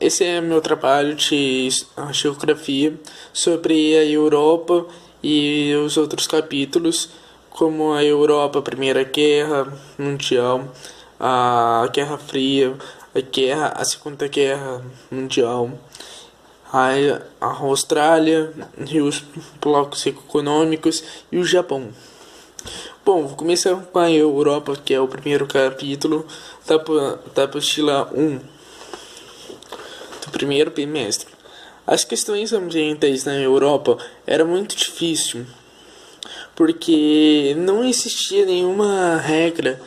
Esse é meu trabalho de geografia sobre a Europa e os outros capítulos, como a Europa, a Primeira Guerra Mundial, a Guerra Fria, a Segunda Guerra Mundial, a Austrália e os blocos econômicos e o Japão. Bom, vou começar com a Europa, que é o primeiro capítulo da apostila 1 do primeiro bimestre. As questões ambientais na Europa era muito difícil, porque não existia nenhuma regra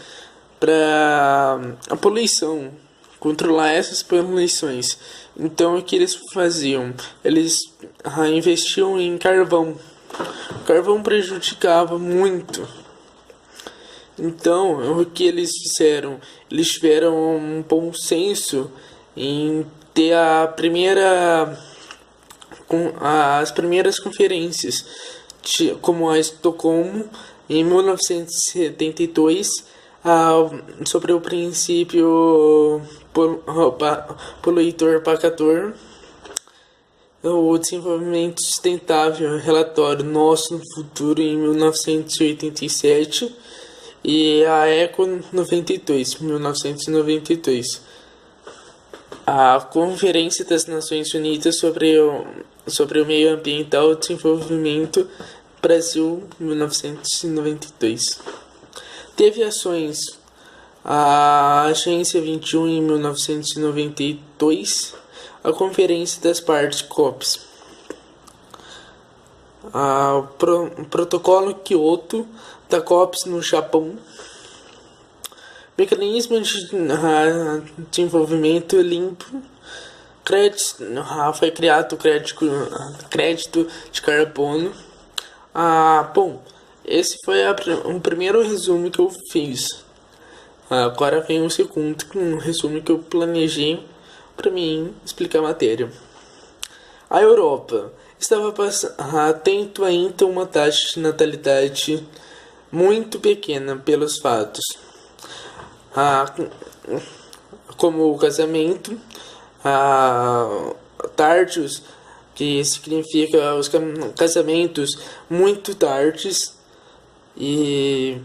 para a poluição, controlar essas poluições. Então o que eles faziam? Eles investiam em carvão. O carvão prejudicava muito. Então, o que eles fizeram? Eles tiveram um bom senso em ter as primeiras conferências, como a Estocolmo, em 1972, sobre o princípio poluidor-pagador, o desenvolvimento sustentável, relatório Nosso no Futuro, em 1987, e a ECO 1992. A Conferência das Nações Unidas sobre o Meio Ambiental e Desenvolvimento, Brasil, 1992. Teve ações: a Agência 21 em 1992, a Conferência das Partes COPs, o Protocolo Kyoto da COPs no Japão, Mecanismo de Desenvolvimento Limpo, foi criado o crédito de carbono. Bom, esse foi o primeiro resumo que eu fiz. Agora vem o segundo, um resumo que eu planejei para mim explicar a matéria. A Europa estava atento ainda a uma taxa de natalidade muito pequena pelos fatos, como o casamento tardios, que significa os casamentos muito tardes, e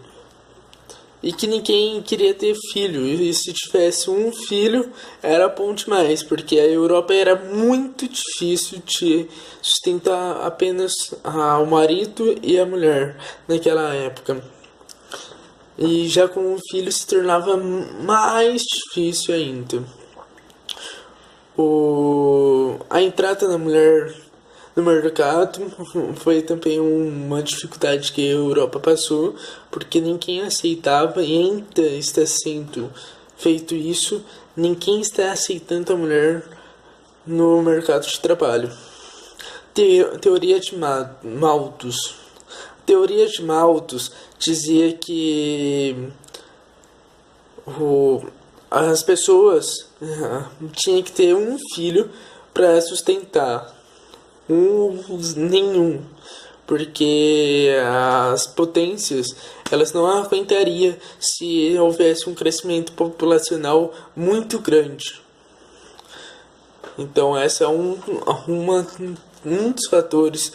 que ninguém queria ter filho, e se tivesse um filho era bom demais, porque a Europa era muito difícil de sustentar apenas o marido e a mulher naquela época. E já com um filho se tornava mais difícil ainda. A entrada da mulher no mercado foi também uma dificuldade que a Europa passou, porque ninguém aceitava, e ainda está sendo feito isso, ninguém está aceitando a mulher no mercado de trabalho. Teoria de Malthus. A teoria de Malthus dizia que as pessoas tinham que ter um filho para sustentar, nenhum, porque as potências elas não aguentariam se houvesse um crescimento populacional muito grande. Então essa é um dos fatores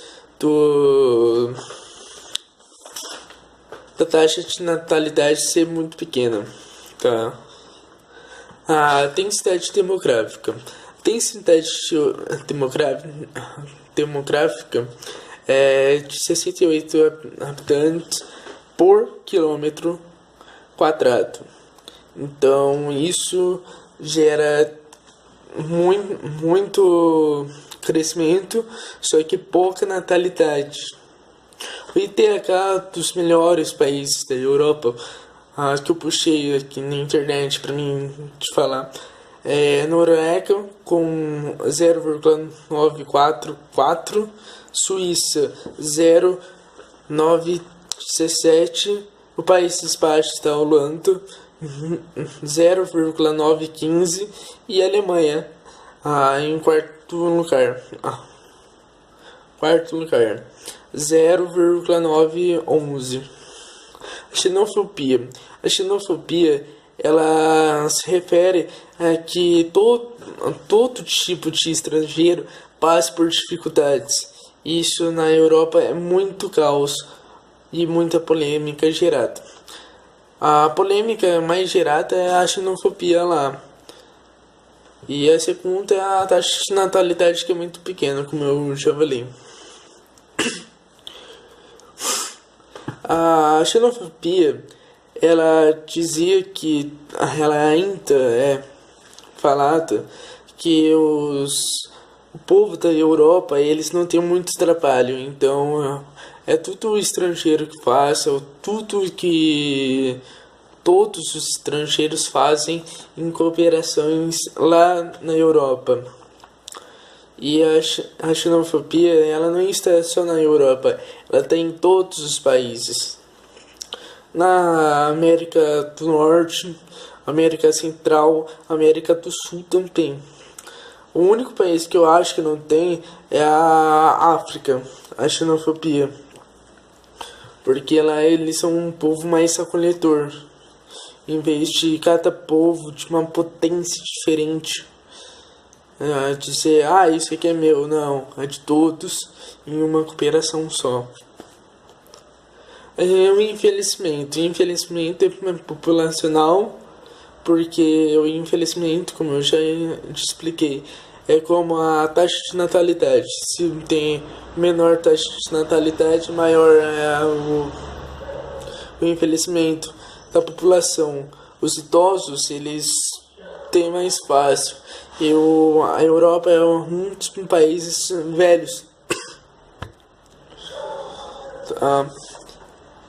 da taxa de natalidade ser muito pequena, tá? A densidade demográfica. Densidade demográfica é de 68 habitantes por quilômetro quadrado. Então isso gera muito crescimento, só que pouca natalidade. O IDH dos melhores países da Europa, que eu puxei aqui na internet para mim te falar, Noruega com 0,944, Suíça 0,917, o Países Baixos está a Holanda 0,915 e a Alemanha em quarto lugar 0,911. A xenofobia ela se refere a que todo tipo de estrangeiro passa por dificuldades. Isso na Europa é muito caos e muita polêmica gerada. A polêmica mais gerada é a xenofobia lá. E a segunda é a taxa de natalidade, que é muito pequena, como eu já falei. A xenofobia, ela dizia que ela ainda é falada que o povo da Europa, eles não têm muito trabalho, então é tudo o estrangeiro que faz, é tudo que todos os estrangeiros fazem em cooperações lá na Europa. E a xenofobia, ela não está só na Europa, ela está em todos os países. Na América do Norte, América Central, América do Sul também. O único país que eu acho que não tem é a África, a xenofobia. Porque lá eles são um povo mais acolhedor, em vez de cada povo de uma potência diferente. Dizer, isso aqui é meu, não, é de todos em uma cooperação só. Infelizmente é populacional, porque o infelizmente, como eu já te expliquei, é como a taxa de natalidade. Se tem menor taxa de natalidade, maior é o envelhecimento da população. Os idosos, eles têm mais fácil. A Europa é um dos países velhos.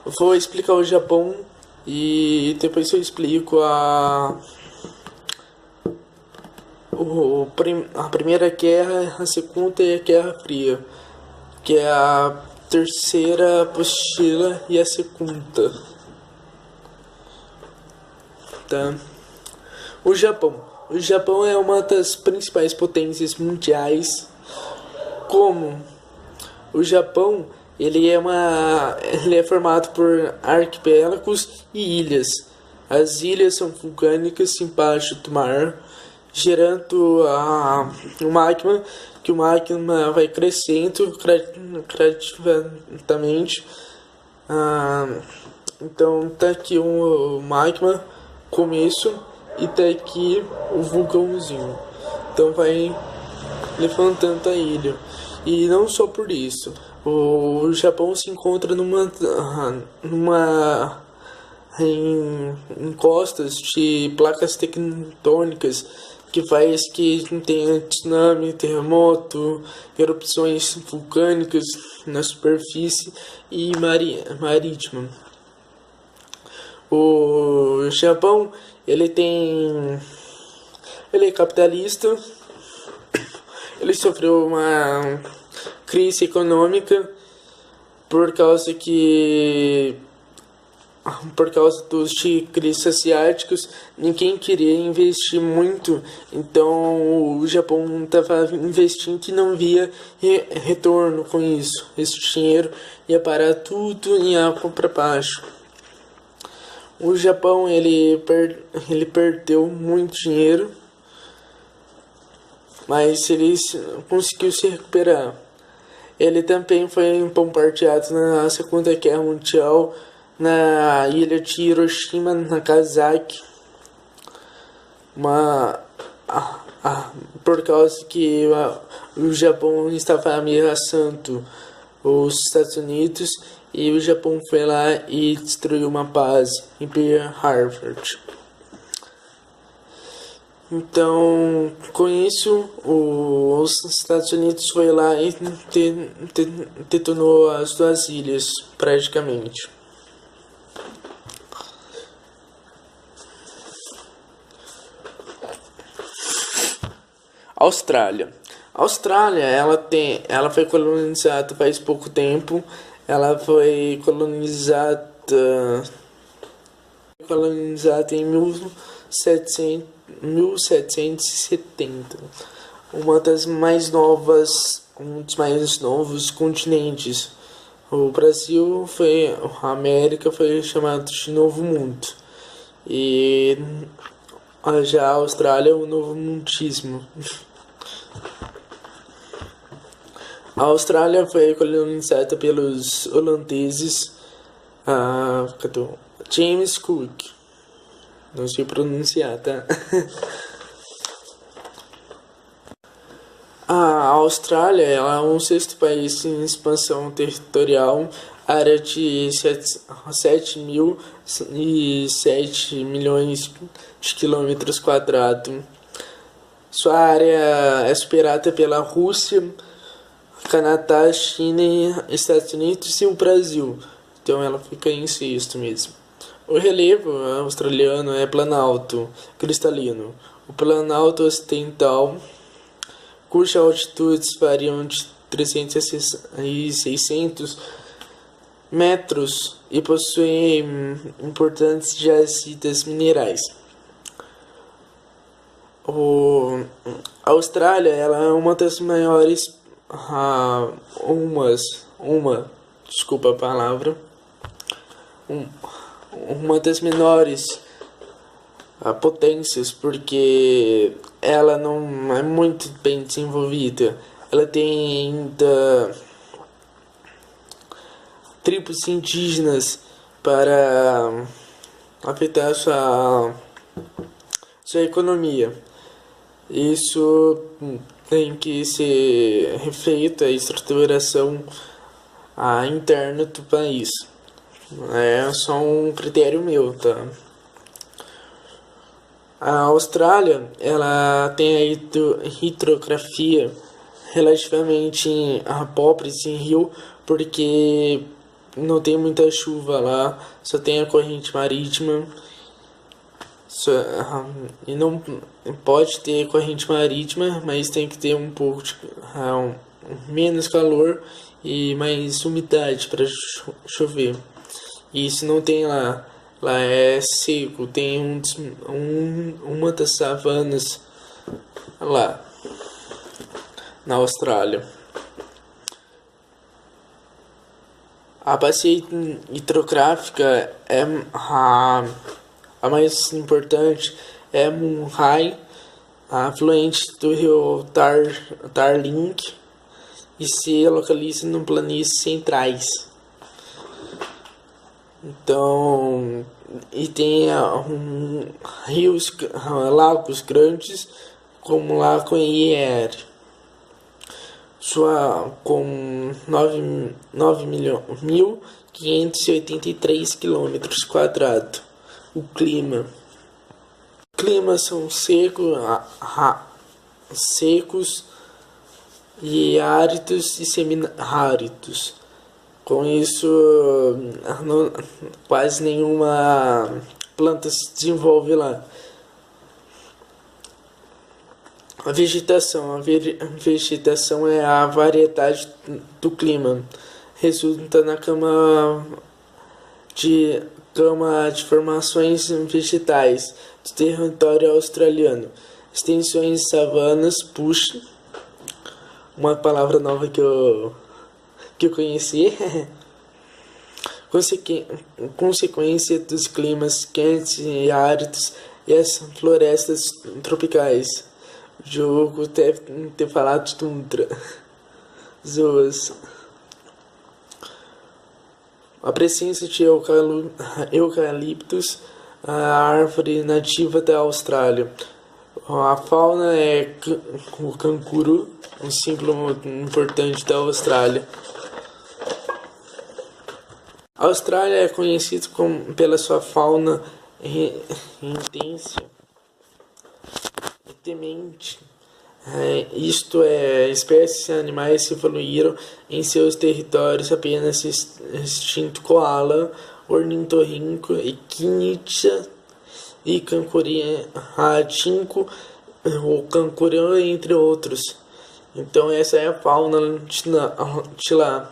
Eu vou explicar o Japão e depois eu explico a Primeira Guerra, a Segunda e a Guerra Fria, que é a terceira apostila e a segunda. Tá? O Japão é uma das principais potências mundiais. Como o Japão, ele é formado por arquipélagos e ilhas. As ilhas são vulcânicas embaixo do mar, gerando o magma, que o magma vai crescendo gradativamente. Então tá aqui o magma, começo, e tá aqui o vulcãozinho. Então vai levantando a ilha. E não só por isso, o Japão se encontra em costas de placas tectônicas que faz que tenha tsunami, terremoto, erupções vulcânicas na superfície e marítima. O Japão, ele é capitalista. Ele sofreu uma crise econômica por causa dos tigres asiáticos. Ninguém queria investir muito, então o Japão estava investindo e não via retorno com isso. Esse dinheiro ia parar tudo em água para baixo. O Japão, ele perdeu muito dinheiro, mas ele conseguiu se recuperar. Ele também foi bombardeado na Segunda Guerra Mundial, na ilha de Hiroshima, Nagasaki, por causa que o Japão estava ameaçando os Estados Unidos, e o Japão foi lá e destruiu uma base em Pearl Harbor. Então, com isso, os Estados Unidos foi lá e detonou as duas ilhas, praticamente. Austrália, ela foi colonizada faz pouco tempo. Ela foi colonizada em 1770, um dos mais novos continentes. A América foi chamado de Novo Mundo. E já a Austrália é o novo mundismo. A Austrália foi colonizada pelos holandeses, James Cook. Não sei pronunciar, tá? A Austrália ela é um sexto país em expansão territorial, área de 7.007 milhões de quilômetros quadrados. Sua área é superada pela Rússia, Canadá, China, Estados Unidos e o Brasil. Então ela fica em sexto mesmo. O relevo australiano é planalto cristalino. O planalto ocidental, cujas altitudes variam de 300 e 600 metros e possui importantes jazidas minerais. A Austrália ela é uma das maiores, desculpa a palavra, uma das menores potências, porque ela não é muito bem desenvolvida. Ela tem ainda tribos indígenas para afetar sua economia. Isso tem que ser refeito a estruturação interna do país. É só um critério meu, tá? A Austrália, ela tem a hidrografia relativamente pobre em rio, porque não tem muita chuva lá, só tem a corrente marítima. E não pode ter corrente marítima, mas tem que ter um pouco de menos calor e mais umidade para chover. E isso não tem lá. Lá é seco, tem uma das savanas lá na Austrália. A bacia hidrográfica é a mais importante, é Murray, afluente do rio Darling, e se localiza no planícies centrais. Então, e tem rios, lagos grandes, como o Lago Erie, com 9.583 quilômetros quadrados. O clima são secos e áridos e semi-áridos. Com isso, quase nenhuma planta se desenvolve lá. A vegetação é a variedade do clima. Resulta na cama de formações vegetais do território australiano. Extensões de savanas, bush, uma palavra nova que eu conheci. Consequência dos climas quentes e áridos e as florestas tropicais. O jogo deve ter falado tundra. Zoas. A presença de eucaliptos, a árvore nativa da Austrália. A fauna é o canguru, um símbolo importante da Austrália. A Austrália é conhecida pela sua fauna intensa e temente. Isto é, espécies animais evoluíram em seus territórios apenas extinto koala, ornitorrinco, equinitia e cancuriatinco ou cancurão, entre outros. Então essa é a fauna de lá.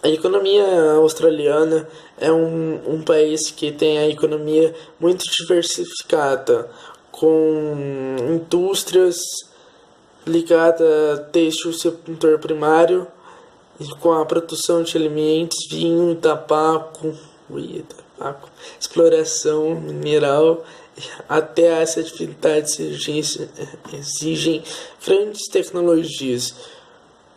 A economia australiana é um país que tem a economia muito diversificada, com indústrias ligadas a têxtil, setor primário, e com a produção de alimentos, vinho, tabaco, a exploração mineral até as atividades exigem grandes tecnologias,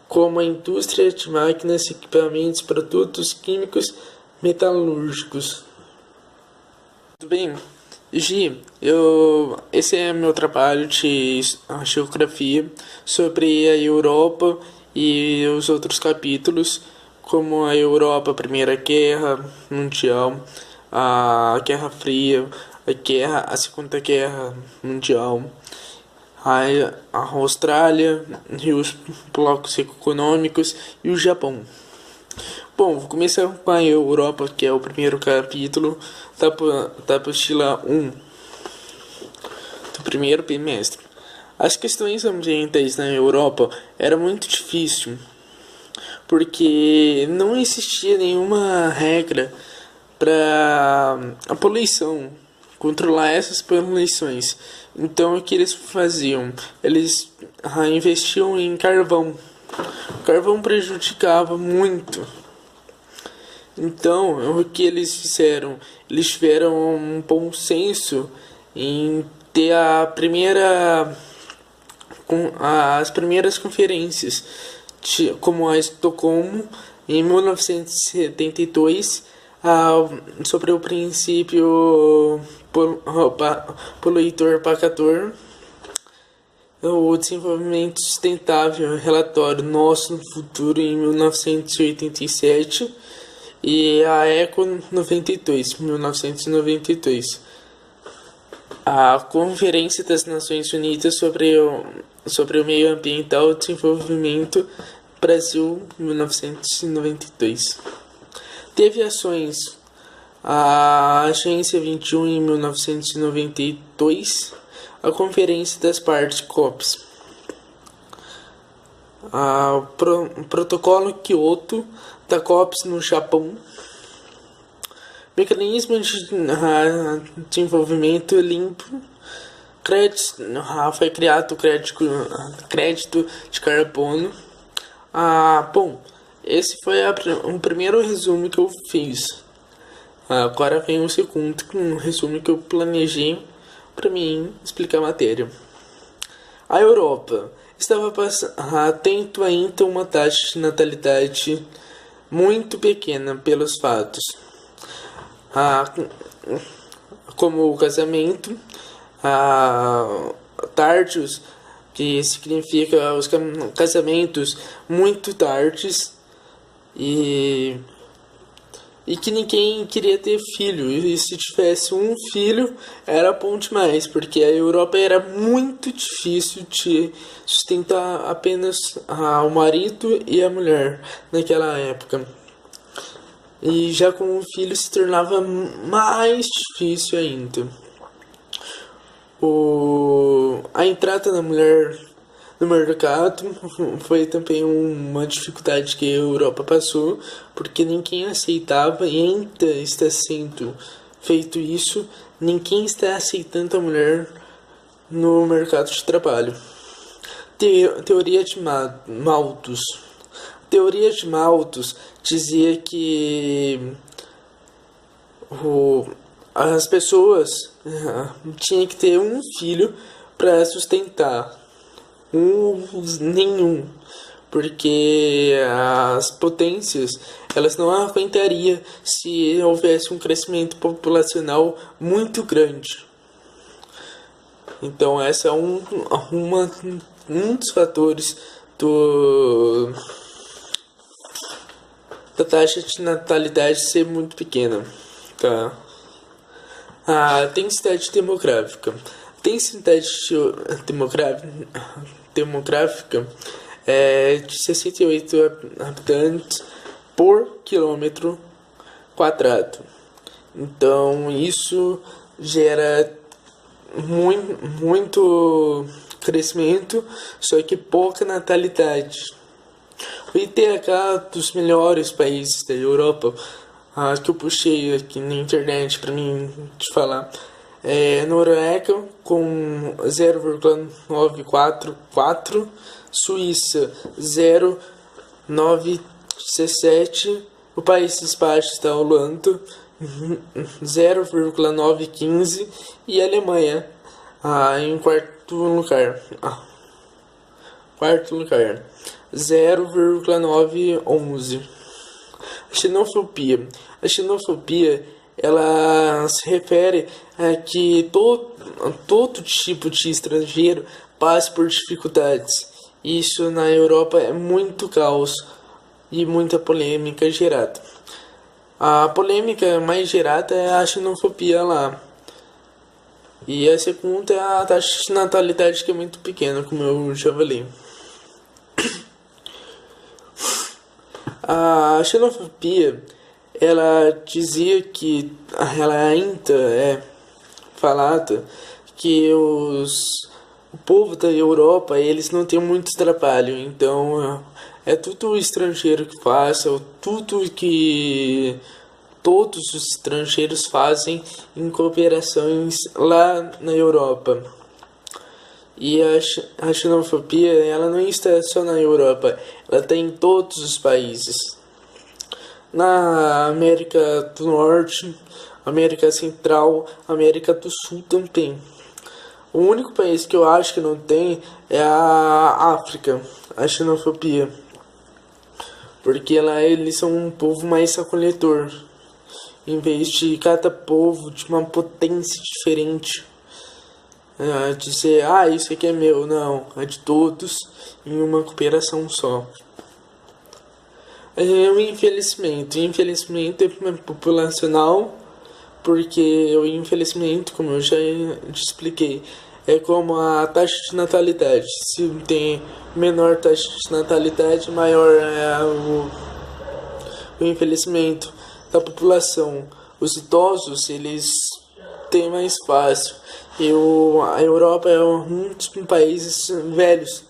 como a indústria de máquinas, equipamentos, produtos químicos, metalúrgicos. Tudo bem, Gi, esse é meu trabalho de geografia sobre a Europa e os outros capítulos, como a Europa, a Primeira Guerra Mundial, a Guerra Fria, a Segunda Guerra Mundial, a Austrália e os blocos econômicos e o Japão. Bom, vou começar com a Europa, que é o primeiro capítulo da apostila 1 do primeiro bimestre. As questões ambientais na Europa era muito difícil, porque não existia nenhuma regra para a poluição, controlar essas poluições. Então, o que eles faziam? Eles investiam em carvão. O carvão prejudicava muito. Então, o que eles fizeram? Eles tiveram um bom senso em ter as primeiras conferências, como a Estocolmo, em 1972, sobre o princípio poluidor-pagador, o desenvolvimento sustentável, relatório Nosso Futuro, em 1987, e a ECO 1992. A Conferência das Nações Unidas sobre o Meio Ambiental e Desenvolvimento, Brasil, 1992. Teve ações: a Agência 21 em 1992, a Conferência das Partes COPs, o Protocolo Kyoto da COPs no Japão, Mecanismo de Desenvolvimento Limpo, foi criado o crédito de carbono. Bom, esse foi o primeiro resumo que eu fiz. Agora vem o segundo, um resumo que eu planejei para mim explicar a matéria. A Europa estava atento ainda a uma taxa de natalidade muito pequena pelos fatos, como o casamento tardios, que significa os casamentos muito tardes, e que ninguém queria ter filho, e se tivesse um filho era bom demais, porque a Europa era muito difícil de sustentar apenas o marido e a mulher naquela época, e já com um filho se tornava mais difícil ainda. A entrada da mulher no mercado foi também uma dificuldade que a Europa passou, porque ninguém aceitava, e ainda está sendo feito isso, ninguém está aceitando a mulher no mercado de trabalho. Teoria de Malthus. Teoria de Malthus dizia que as pessoas tinham que ter um filho para sustentar, nenhum, porque as potências elas não aguentariam se houvesse um crescimento populacional muito grande. Então essa é um dos fatores da taxa de natalidade ser muito pequena, tá? A densidade demográfica. Densidade demográfica é de 68 habitantes por quilômetro quadrado. Então isso gera muito crescimento, só que pouca natalidade. O IDH dos melhores países da Europa, que eu puxei aqui na internet para mim te falar, Noruega com 0,944, Suíça 0,917, o Países Baixos da Holanda 0,915 e a Alemanha em quarto lugar 0,911. Xenofobia. A xenofobia ela se refere a que todo tipo de estrangeiro passe por dificuldades. Isso na Europa é muito caos e muita polêmica gerada. A polêmica mais gerada é a xenofobia lá. E a segunda é a taxa de natalidade, que é muito pequena, como eu já falei. A xenofobia, ela dizia que ela ainda é falada que o povo da Europa, eles não têm muito trabalho, então é tudo estrangeiro que faz, é tudo que todos os estrangeiros fazem em cooperações lá na Europa. E a xenofobia, ela não está só na Europa, ela está em todos os países. Na América do Norte, América Central, América do Sul também. O único país que eu acho que não tem é a África, a xenofobia. Porque lá eles são um povo mais acolhedor. Em vez de cada povo de uma potência diferente. Dizer, isso aqui é meu, não, é de todos em uma cooperação só. O infelizmente é populacional, porque o infelizmente, como eu já te expliquei, é como a taxa de natalidade. Se tem menor taxa de natalidade, maior é o envelhecimento da população. Os idosos, eles têm mais fácil. E a Europa é um dos países velhos.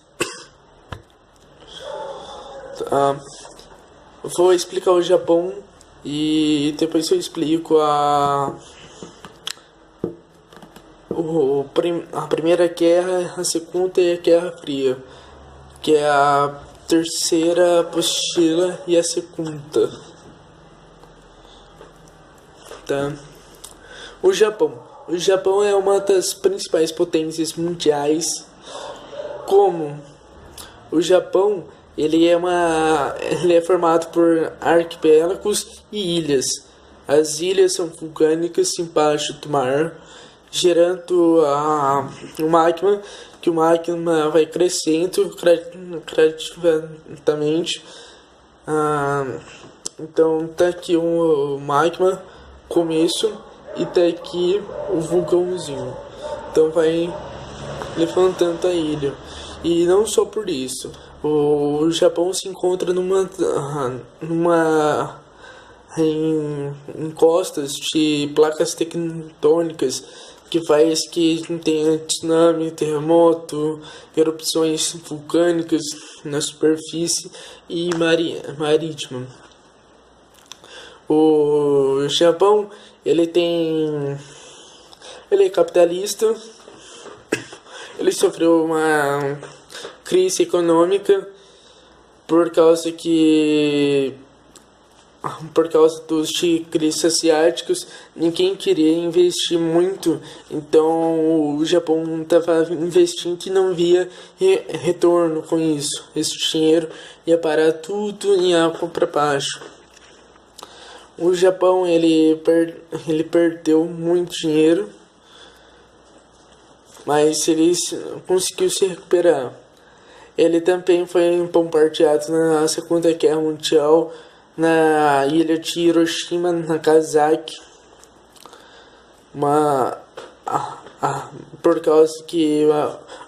Eu vou explicar o Japão e depois eu explico a Primeira Guerra, a Segunda e a Guerra Fria, que é a terceira apostila e a segunda. Tá? O Japão é uma das principais potências mundiais. Como o Japão, ele é formado por arquipélagos e ilhas. As ilhas são vulcânicas embaixo do mar, gerando o magma, que o magma vai crescendo gradativamente. Então tá aqui o magma, começo, e tá aqui o vulcãozinho. Então vai levantando a ilha. E não só por isso. O Japão se encontra em costas de placas tectônicas que faz que tenha tsunami, terremoto, erupções vulcânicas na superfície e marítima. O Japão, ele é capitalista. Ele sofreu uma crise econômica por causa dos tigres asiáticos. Ninguém queria investir muito, então o Japão estava investindo e não via retorno com isso. Esse dinheiro ia parar tudo em água para baixo. O Japão, ele perdeu muito dinheiro, mas ele conseguiu se recuperar. Ele também foi bombardeado na Segunda Guerra Mundial, na ilha de Hiroshima, Nagasaki, por causa que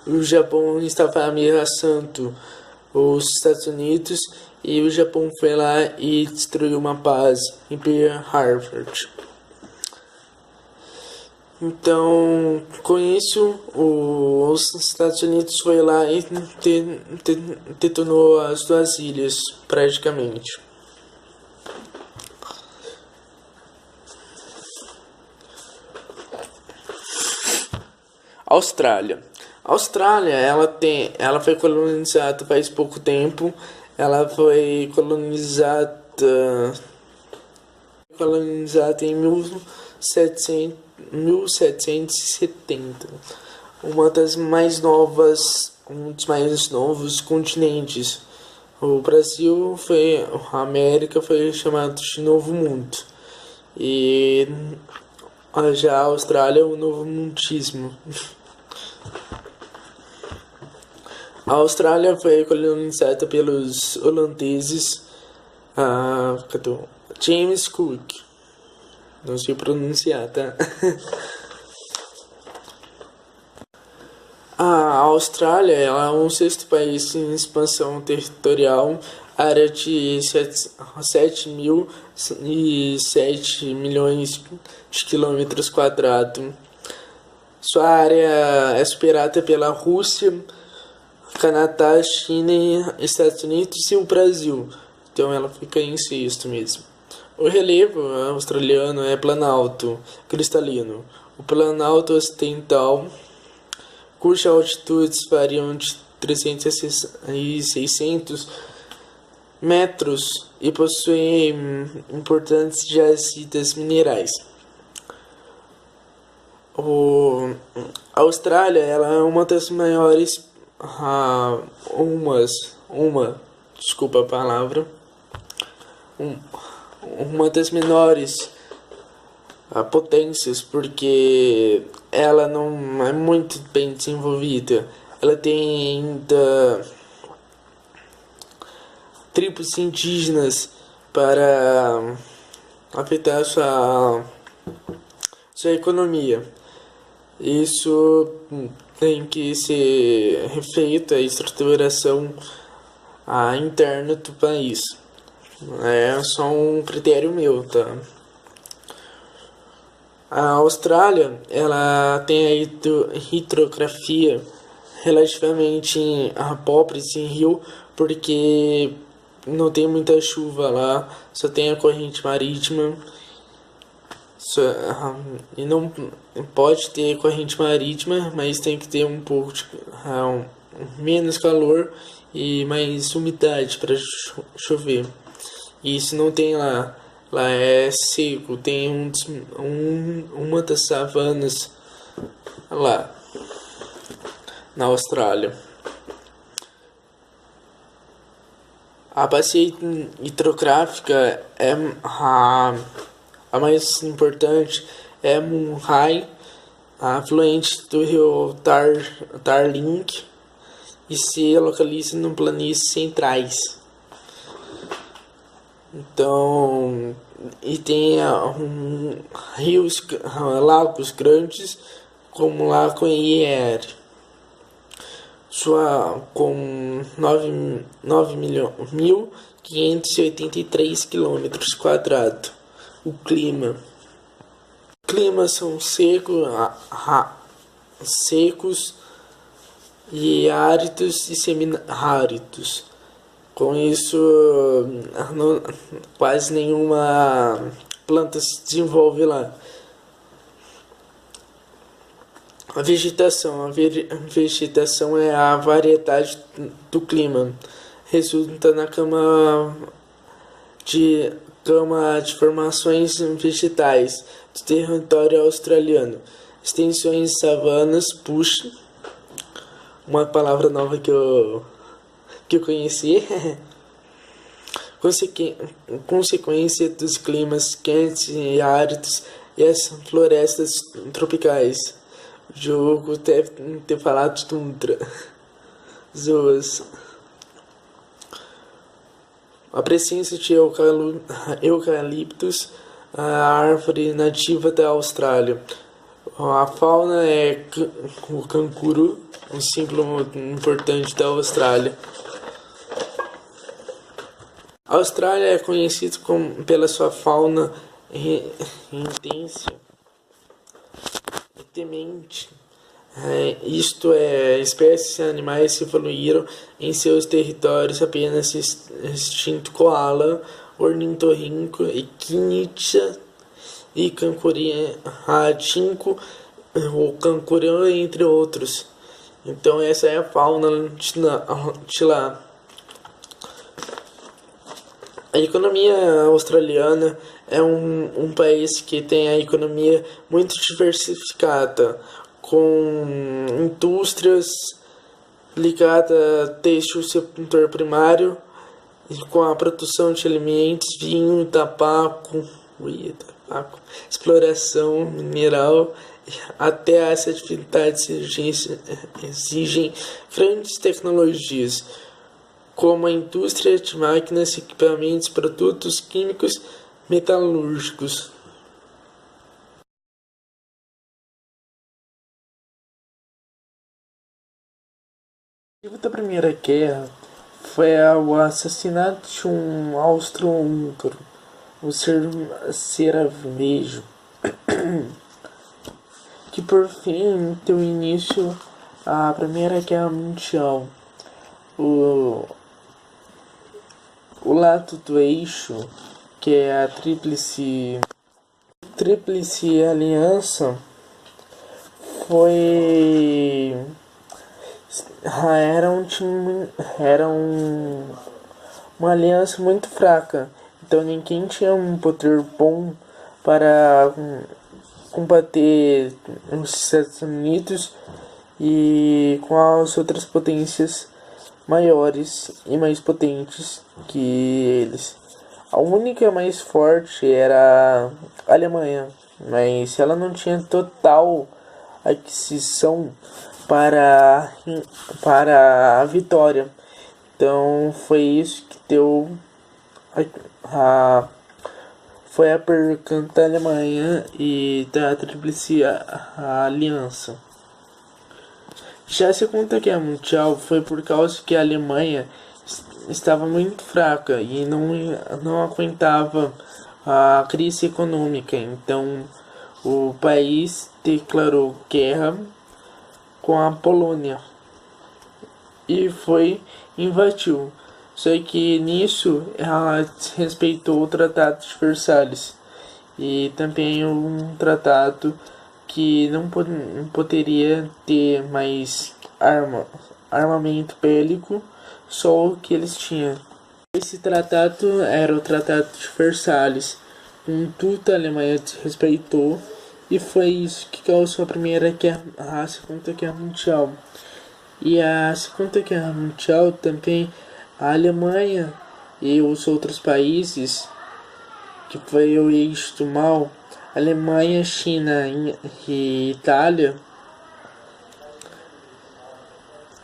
o Japão estava ameaçando os Estados Unidos, e o Japão foi lá e destruiu uma base em Pearl Harbor. Então, com isso, os Estados Unidos foi lá e detonou as duas ilhas, praticamente. Austrália. A Austrália, ela foi colonizada faz pouco tempo. Ela foi colonizada colonizada em 1770, uma das mais novas, um dos mais novos continentes. O Brasil foi, a América foi chamado de Novo Mundo, e já a Austrália é o Novo Mundismo. A Austrália foi colonizada pelos holandeses, James Cook, não sei pronunciar, tá? A Austrália ela é o sexto país em expansão territorial, área de 7.007 milhões de quilômetros quadrados. Sua área é superada pela Rússia, Canadá, China, Estados Unidos e o Brasil. Então ela fica em sexto mesmo. O relevo australiano é planalto cristalino. O planalto ocidental, cujas altitudes variam de 300 e 600 metros e possui importantes jazidas minerais. A Austrália ela é uma das maiores, desculpa a palavra, uma das menores potências, porque ela não é muito bem desenvolvida. Ela tem ainda tribos indígenas para afetar sua economia. Isso tem que ser refeito a estruturação interna do país. É só um critério meu, tá? A Austrália ela tem a hidrografia relativamente pobre em rio, porque não tem muita chuva lá, só tem a corrente marítima. E não pode ter corrente marítima, mas tem que ter um pouco de menos calor e mais umidade para chover. E isso não tem lá. Lá é seco, tem uma das savanas lá na Austrália. A bacia hidrográfica é a mais importante, é Murray, afluente do rio Darling, e se localiza no planícies centrais. Então, e tem rios, lagos grandes, como o Lago Erie, com 9.583 quilômetros quadrados. O clima são secos e áridos e semi-áridos. Com isso, quase nenhuma planta se desenvolve lá. A vegetação é a variedade do clima. Resulta na cama de formações vegetais do território australiano. Extensões de savanas, bush, uma palavra nova que eu conheci. Consequência dos climas quentes e áridos e as florestas tropicais. O jogo deve ter falado tundra. Zoas. A presença de eucaliptos, a árvore nativa da Austrália. A fauna é o canguru, um símbolo importante da Austrália. A Austrália é conhecida pela sua fauna intensa e temente. Isto é, espécies animais evoluíram em seus territórios apenas extinto koala, ornitorrinco, equinita e cancurinatinco, ou cancurã, entre outros. Então essa é a fauna de lá. A economia australiana é um país que tem a economia muito diversificada, com indústrias ligadas a têxtil, setor primário, e com a produção de alimentos, vinho, tabaco, exploração mineral, até as atividades exigem grandes tecnologias, como a indústria de máquinas, equipamentos, produtos químicos, metalúrgicos. O motivo da Primeira Guerra foi o assassinato de um austro-húngaro, o Ceravejo, que por fim deu início à Primeira Guerra Mundial. O lado do eixo, que é a Tríplice Aliança, foi era uma aliança muito fraca, então ninguém tinha um poder bom para combater os Estados Unidos e com as outras potências maiores e mais potentes que eles. A única mais forte era a Alemanha, mas ela não tinha total aquisição para a vitória. Então foi isso que deu foi a perca da Alemanha e da Tríplice Aliança. Já a Segunda Guerra Mundial foi por causa que a Alemanha estava muito fraca e não aguentava a crise econômica. Então o país declarou guerra com a Polônia e invadiu. Só que nisso ela respeitou o Tratado de Versalhes e também um tratado que não poderia ter mais armamento bélico, só o que eles tinham. Esse tratado era o Tratado de Versalhes. Com tudo a Alemanha respeitou e foi isso que causou a Segunda Guerra Mundial. E a Segunda Guerra Mundial também, a Alemanha e os outros países, que foi o eixo do mal, Alemanha, China e Itália,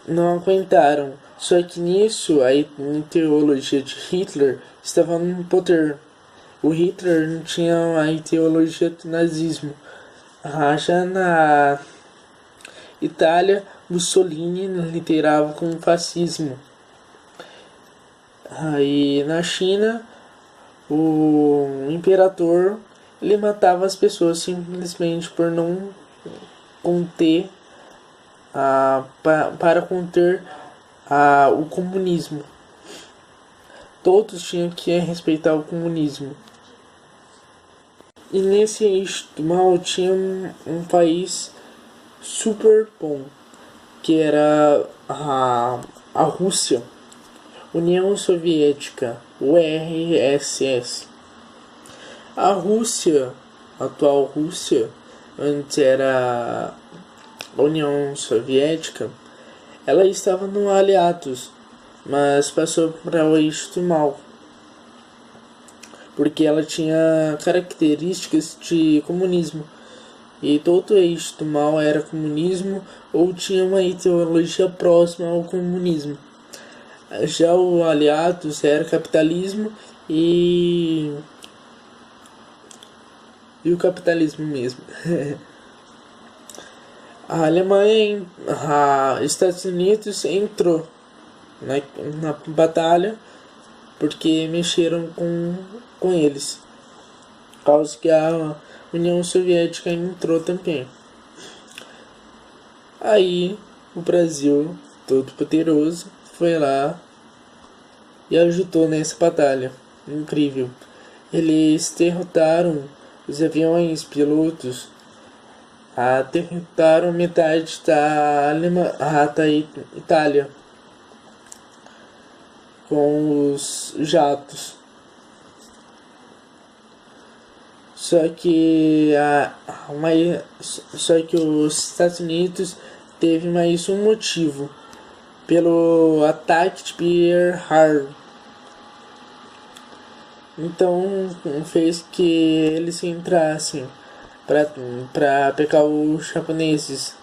não aguentaram. Só que nisso a ideologia de Hitler estava no poder. O Hitler não tinha a ideologia do nazismo. Já na Itália, Mussolini liderava com o fascismo. Aí na China, o imperador ele matava as pessoas simplesmente por não conter para conter o comunismo. Todos tinham que respeitar o comunismo. E nesse eixo do mal tinha um país super bom, que era a Rússia, União Soviética, URSS. A Rússia, a atual Rússia, antes era a União Soviética, ela estava no aliados, mas passou para o eixo do mal, porque ela tinha características de comunismo. E todo eixo do mal era comunismo ou tinha uma ideologia próxima ao comunismo. Já o aliados era capitalismo e o capitalismo mesmo. A Alemanha, Estados Unidos entrou na batalha porque mexeram com eles, por causa que a União Soviética entrou também. Aí o Brasil, todo poderoso, foi lá e ajudou nessa batalha incrível. Eles derrotaram os aviões pilotos, derrotaram metade da Itália com os jatos. Só que só que os Estados Unidos teve mais um motivo pelo ataque de Pearl Harbor. Então fez que eles entrassem para pegar os japoneses.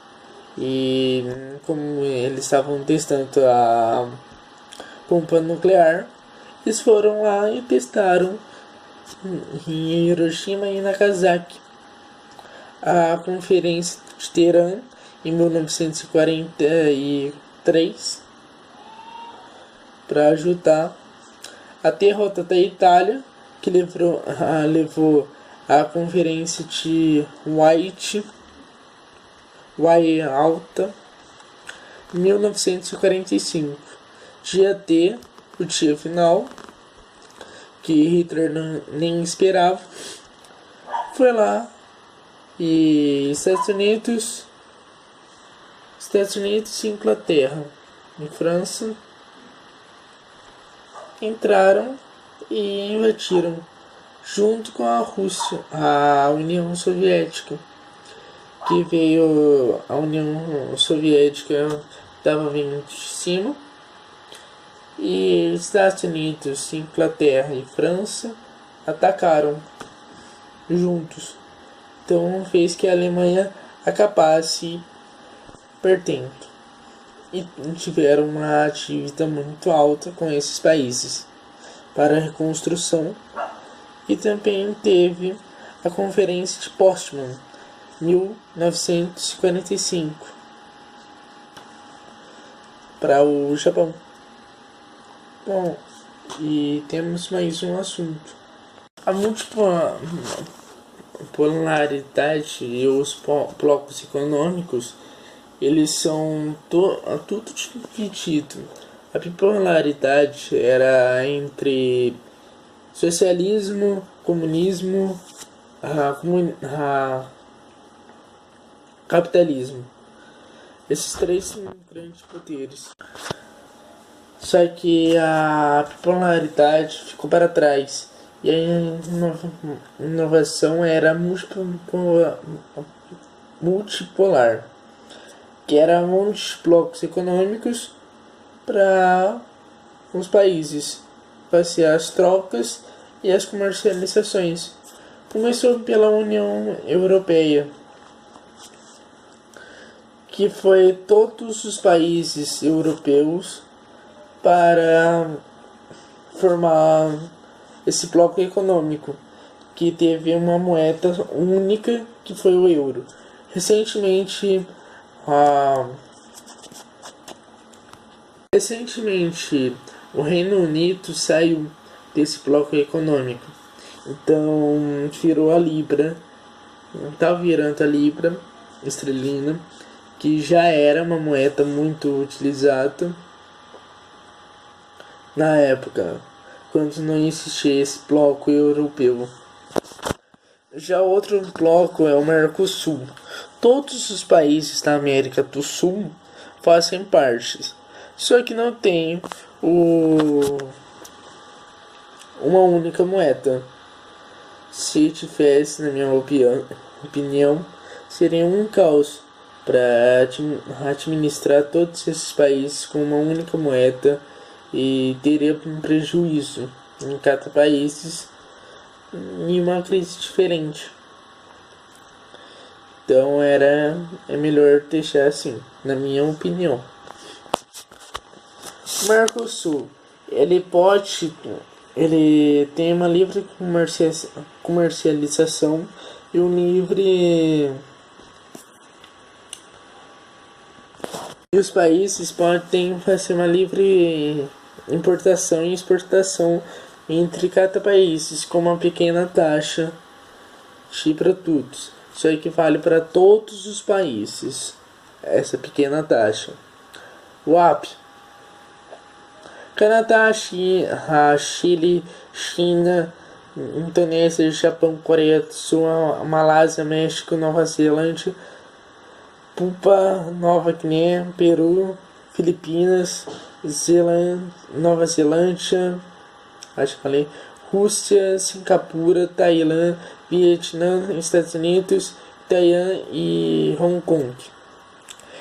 E como eles estavam testando a bomba nuclear, eles foram lá e testaram em Hiroshima e Nagasaki. A Conferência de Teherã, em 1943, para ajudar a derrota da Itália, que levou a Conferência de Alta, em 1945. Dia D, o dia final, que Hitler nem esperava, foi lá e Estados Unidos e Inglaterra e França entraram e invadiram junto com a Rússia, a União Soviética, que veio, a União Soviética estava vindo de cima, e Estados Unidos, Inglaterra e França atacaram juntos. Então fez que a Alemanha acabasse perdendo. E tiveram uma dívida muito alta com esses países para a reconstrução. E também teve a Conferência de Potsdam, 1945, para o Japão. Bom, e temos mais um assunto. A multipolaridade e os blocos econômicos, eles são tudo dividido. A bipolaridade era entre socialismo, comunismo, capitalismo. Esses três são grandes poderes. Só que a bipolaridade ficou para trás. E a inovação era multipolar, que era muitos blocos econômicos para os países fazer as trocas e as comercializações. Começou pela União Europeia, que foi todos os países europeus para formar esse bloco econômico, que teve uma moeda única, que foi o euro. Recentemente o Reino Unido saiu desse bloco econômico, então virou a Libra, está virando a Libra esterlina, que já era uma moeda muito utilizada na época, quando não existia esse bloco europeu. Já outro bloco é o Mercosul. Todos os países da América do Sul fazem parte, só que não tem uma única moeda. Se tivesse, na minha opinião, seria um caos para administrar todos esses países com uma única moeda, e teria um prejuízo em cada país e uma crise diferente. Então é melhor deixar assim, na minha opinião. O Mercosul, ele tem uma livre comercialização e um livre. E os países podem fazer uma livre importação e exportação entre cada país, com uma pequena taxa de produtos. Isso aí que vale para todos os países, essa pequena taxa. O AP: Canadá, Chile, China, Indonésia, Japão, Coreia do Sul, Malásia, México, Nova Zelândia, Papua Nova Guiné, Peru, Filipinas, Nova Zelândia, Rússia, Singapura, Tailândia, Vietnã, Estados Unidos, Taiwan e Hong Kong.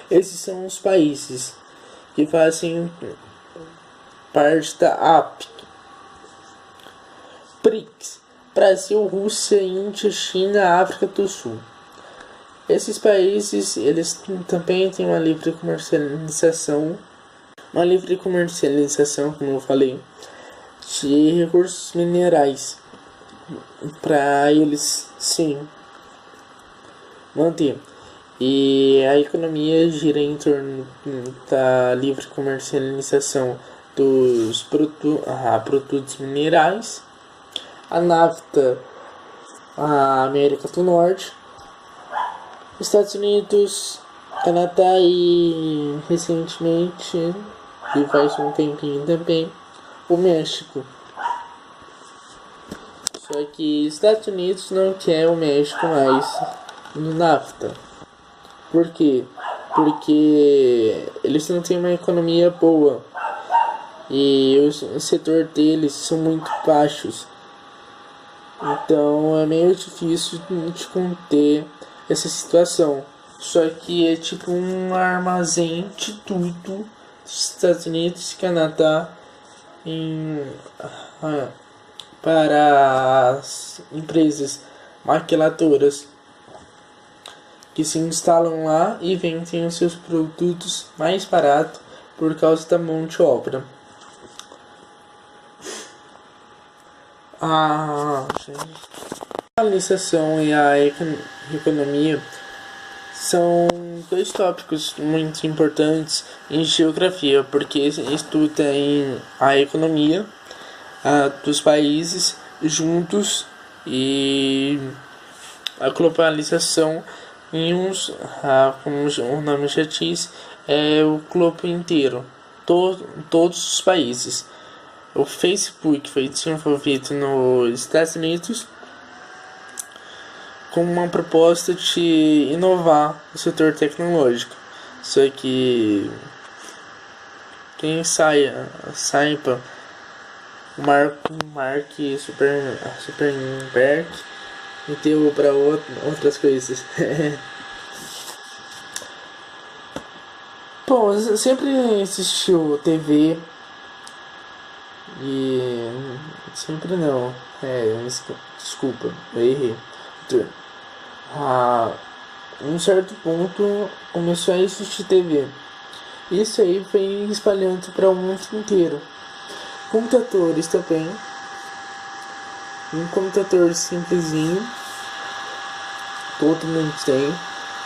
Esses são os países que fazem parte da APEC. BRICS: Brasil, Rússia, Índia, China, África do Sul. Esses países, eles também têm uma livre comercialização, como eu falei, de recursos minerais, para eles sim manter. E a economia gira em torno da livre comercialização dos produtos minerais, a NAFTA, a América do Norte, Estados Unidos, Canadá e recentemente, e faz um tempinho também, o México. Só que Estados Unidos não quer o México mais no NAFTA. Por quê? Porque eles não têm uma economia boa e o setor deles são muito baixos. Então é meio difícil de conter essa situação. Só que é tipo um armazém de tudo dos Estados Unidos e Canadá para as empresas maquiladoras que se instalam lá e vendem os seus produtos mais barato por causa da mão de obra. A globalização e a economia são dois tópicos muito importantes em geografia, porque estuda a economia dos países juntos e a globalização em como o nome já diz, é o globo inteiro, todos os países. O Facebook foi desenvolvido nos Estados Unidos com uma proposta de inovar o setor tecnológico. Só que quem saiba, o Mark Zuckerberg deu para outras coisas. Bom, sempre existiu TV e sempre não. Desculpa, eu errei. Um certo ponto começou a existir TV. Isso aí foi espalhando para o mundo inteiro. Computadores também. Um computador simplesinho, todo mundo tem.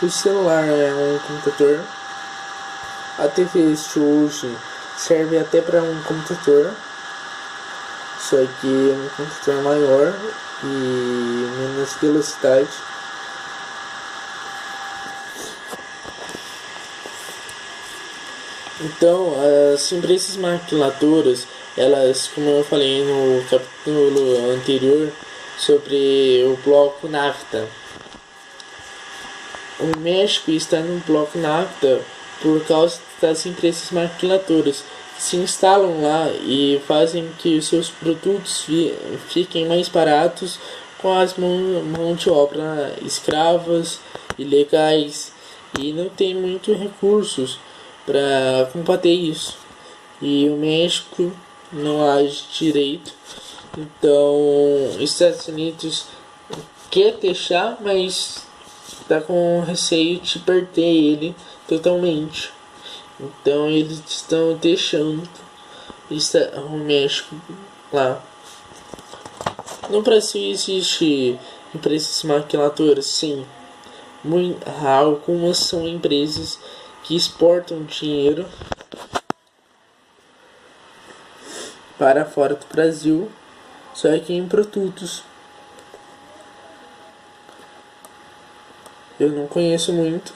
O celular é um computador. A TV de hoje serve até para um computador, só que um computador maior e menos velocidade. Então, as empresas maquiladoras, elas, como eu falei no capítulo anterior sobre o bloco NAFTA, o México está no bloco NAFTA por causa das empresas maquiladoras que se instalam lá e fazem que os seus produtos fiquem mais baratos com as mão de obra escravas, ilegais, e não tem muitos recursos para combater isso. E o México não age direito, então os Estados Unidos quer deixar, mas está com receio de perder ele totalmente. Então eles estão deixando o México lá. No Brasil existe empresas maquiladoras, sim. Algumas são empresas que exportam dinheiro para fora do Brasil, só que em produtos. Eu não conheço muito.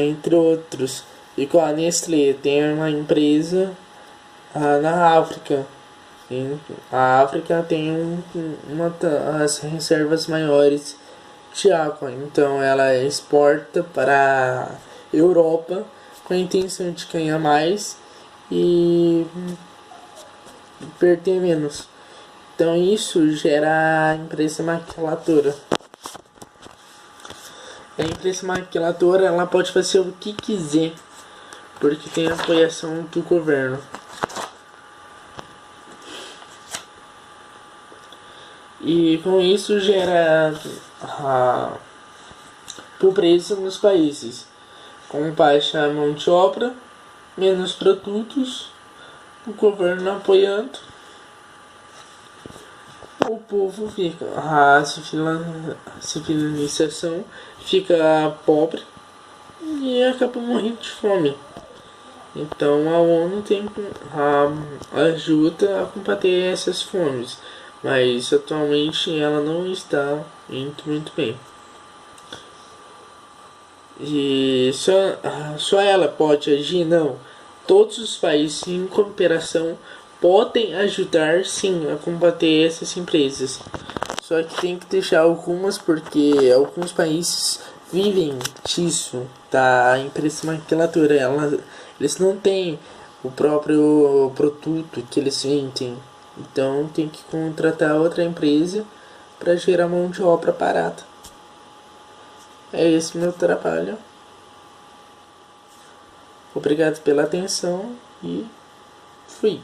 Entre outros. Igual a Nestlé tem uma empresa na África. A África tem as reservas maiores de água, então ela exporta para a Europa com a intenção de ganhar mais e perder menos. Então isso gera a empresa maquiladora. A empresa maquiladora ela pode fazer o que quiser, porque tem a apoiação do governo. E com isso gera a pobreza nos países, com baixa mão de obra, menos produtos, o governo apoiando, o povo fica, a civilização fica pobre e acaba morrendo de fome. Então a ONU tem ajuda a combater essas fomes, mas atualmente ela não está indo muito bem. E só ela pode agir? Não. Todos os países em cooperação podem ajudar sim a combater essas empresas. Só que tem que deixar algumas porque alguns países vivem disso, da empresa maquiladora. Eles não têm o próprio produto que eles vendem. Então tem que contratar outra empresa para gerar mão de obra barata. É esse meu trabalho. Obrigado pela atenção e fui.